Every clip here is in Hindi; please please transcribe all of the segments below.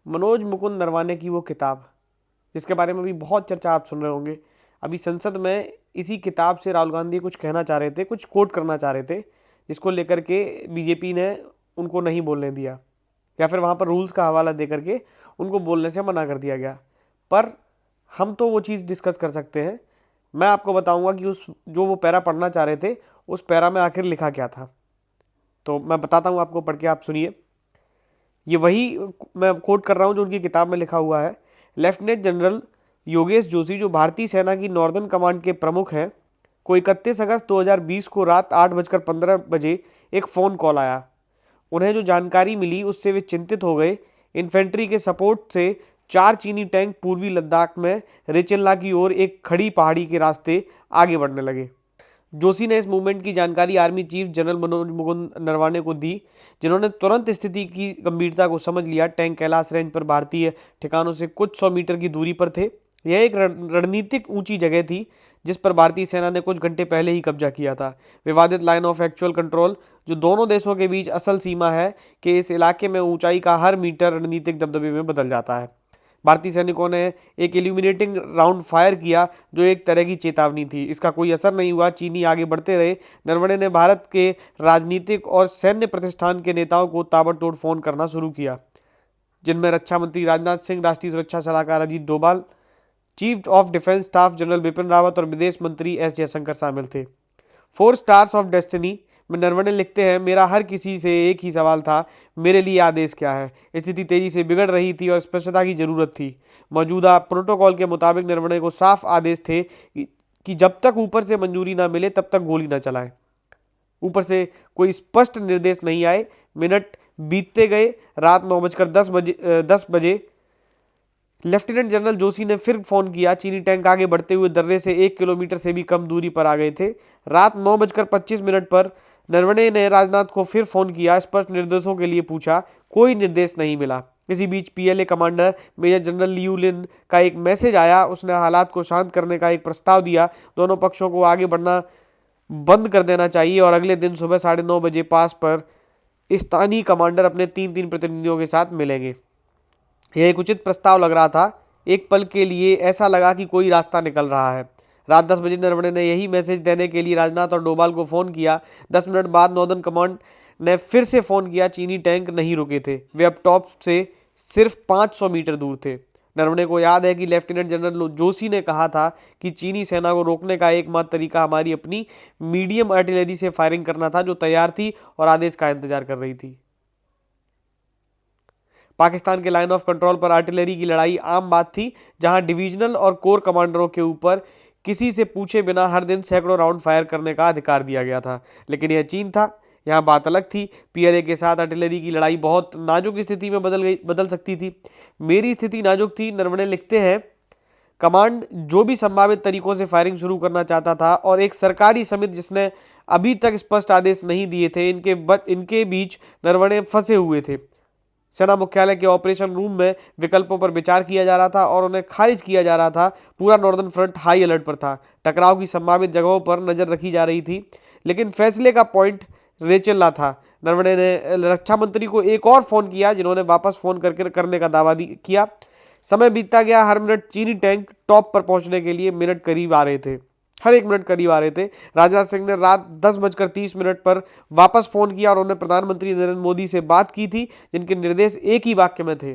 मनोज मुकुंद नरवाने की वो किताब, जिसके बारे में भी बहुत चर्चा आप सुन रहे होंगे। अभी संसद में इसी किताब से राहुल गांधी कुछ कहना चाह रहे थे, कुछ कोट करना चाह रहे थे, जिसको लेकर के बीजेपी ने उनको नहीं बोलने दिया, या फिर वहाँ पर रूल्स का हवाला दे करके उनको बोलने से मना कर दिया गया। पर हम तो वो चीज़ डिस्कस कर सकते हैं। मैं आपको बताऊंगा कि उस जो वो पैरा पढ़ना चाह रहे थे, उस पैरा में आखिर लिखा क्या था। तो मैं बताता हूँ आपको, पढ़ के आप सुनिए। ये वही मैं कोट कर रहा हूँ जो उनकी किताब में लिखा हुआ है। लेफ्टिनेंट जनरल योगेश जोशी, जो भारतीय सेना की नॉर्दर्न कमांड के प्रमुख हैं, को 31 अगस्त 2020 को रात 8:15 एक फ़ोन कॉल आया। उन्हें जो जानकारी मिली उससे वे चिंतित हो गए। इन्फेंट्री के सपोर्ट से 4 चीनी टैंक पूर्वी लद्दाख में रेचेल्ला की ओर एक खड़ी पहाड़ी के रास्ते आगे बढ़ने लगे। जोशी ने इस मूवमेंट की जानकारी army chief general Manoj Mukund Naravane को दी, जिन्होंने तुरंत स्थिति की गंभीरता को समझ लिया। टैंक कैलाश रेंज पर भारतीय ठिकानों से कुछ 100 मीटर की दूरी पर थे। यह एक रणनीतिक ऊंची जगह थी जिस पर भारतीय सेना ने कुछ घंटे पहले ही कब्जा किया था। विवादित लाइन ऑफ एक्चुअल कंट्रोल, जो दोनों देशों के बीच असल सीमा है, कि इस इलाके में ऊंचाई का हर मीटर रणनीतिक दबदबे में बदल जाता है। भारतीय सैनिकों ने एक इल्यूमिनेटिंग राउंड फायर किया, जो एक तरह की चेतावनी थी। इसका कोई असर नहीं हुआ, चीनी आगे बढ़ते रहे। नरवणे ने भारत के राजनीतिक और सैन्य प्रतिष्ठान के नेताओं को ताबड़तोड़ फोन करना शुरू किया, जिनमें रक्षा मंत्री राजनाथ सिंह, राष्ट्रीय सुरक्षा सलाहकार Ajit Doval, chief of defence staff general Bipin Rawat और विदेश मंत्री एस जयशंकर शामिल थे। 4 स्टार्स ऑफ डेस्टिनी में नरवणे लिखते हैं, मेरा हर किसी से एक ही सवाल था, मेरे लिए आदेश क्या है। स्थिति तेजी से बिगड़ रही थी और स्पष्टता की जरूरत थी। मौजूदा प्रोटोकॉल के मुताबिक नरवणे को साफ आदेश थे कि जब तक ऊपर से मंजूरी ना मिले तब तक गोली ना चलाएं। ऊपर से कोई स्पष्ट निर्देश नहीं आए। मिनट बीतते गए। रात 9:10 बजे लेफ्टिनेंट जनरल जोशी ने फिर फोन किया। चीनी टैंक आगे बढ़ते हुए दर्रे से 1 किलोमीटर से भी कम दूरी पर आ गए थे। रात 9:25 पर नरवणे ने राजनाथ को फिर फोन किया, स्पष्ट निर्देशों के लिए पूछा। कोई निर्देश नहीं मिला। इसी बीच PLA commander major general Liu Lin का एक मैसेज आया। उसने हालात को शांत करने का एक प्रस्ताव दिया। दोनों पक्षों को आगे बढ़ना बंद कर देना चाहिए और अगले दिन सुबह 9:30 पास पर स्थानीय कमांडर अपने 3 प्रतिनिधियों के साथ मिलेंगे। यह एक उचित प्रस्ताव लग रहा था। एक पल के लिए ऐसा लगा कि कोई रास्ता निकल रहा है। रात 10 बजे नरवणे ने यही मैसेज देने के लिए राजनाथ और डोभाल को फ़ोन किया। 10 मिनट बाद नॉर्दर्न कमांड ने फिर से फ़ोन किया। चीनी टैंक नहीं रुके थे, वे अब टॉप से सिर्फ 500 मीटर दूर थे। नरवणे को याद है कि लेफ्टिनेंट जनरल जोशी ने कहा था कि चीनी सेना को रोकने का एकमात्र तरीका हमारी अपनी मीडियम आर्टिलरी से फायरिंग करना था, जो तैयार थी और आदेश का इंतजार कर रही थी। पाकिस्तान के लाइन ऑफ कंट्रोल पर आर्टिलरी की लड़ाई आम बात थी, जहां डिवीजनल और कोर कमांडरों के ऊपर किसी से पूछे बिना हर दिन सैकड़ों राउंड फायर करने का अधिकार दिया गया था। लेकिन यह चीन था, यहाँ बात अलग थी। पीएलए के साथ आर्टिलरी की लड़ाई बहुत नाजुक स्थिति में बदल सकती थी। मेरी स्थिति नाजुक थी, नरवणे लिखते हैं। कमांड जो भी संभावित तरीकों से फायरिंग शुरू करना चाहता था और एक सरकारी समिति जिसने अभी तक स्पष्ट आदेश नहीं दिए थे, इनके बीच नरवणे फंसे हुए थे। सेना मुख्यालय के ऑपरेशन रूम में विकल्पों पर विचार किया जा रहा था और उन्हें खारिज किया जा रहा था। पूरा नॉर्दर्न फ्रंट हाई अलर्ट पर था। टकराव की संभावित जगहों पर नजर रखी जा रही थी, लेकिन फैसले का पॉइंट रेचेल्ला था। नरवणे ने रक्षा मंत्री को एक और फोन किया, जिन्होंने वापस फोन करने का दावा किया। समय बीतता गया। हर मिनट चीनी टैंक टॉप पर पहुंचने के लिए मिनट करीब आ रहे थे। हर एक मिनट करीब आ रहे थे। राजनाथ सिंह ने रात 10:30 पर वापस फोन किया और उन्होंने प्रधानमंत्री नरेंद्र मोदी से बात की थी, जिनके निर्देश एक ही वाक्य में थे,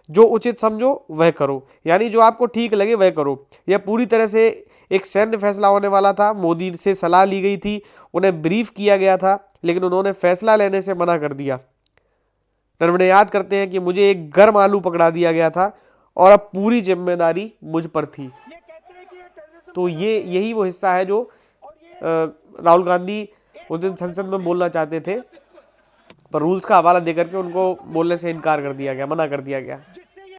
जो उचित समझो वह करो। यानी जो आपको ठीक लगे वह करो। यह पूरी तरह से एक सैन्य फैसला होने वाला था। मोदी से सलाह ली गई थी, उन्हें ब्रीफ किया गया था, लेकिन उन्होंने फैसला लेने से मना कर दिया। नरवणे याद करते हैं कि मुझे एक गर्म आलू पकड़ा दिया गया था और अब पूरी जिम्मेदारी मुझ पर थी। तो यही वो हिस्सा है जो राहुल गांधी उस दिन संसद में बोलना चाहते थे, पर रूल्स का हवाला देकर के उनको बोलने से इनकार कर दिया गया, मना कर दिया गया।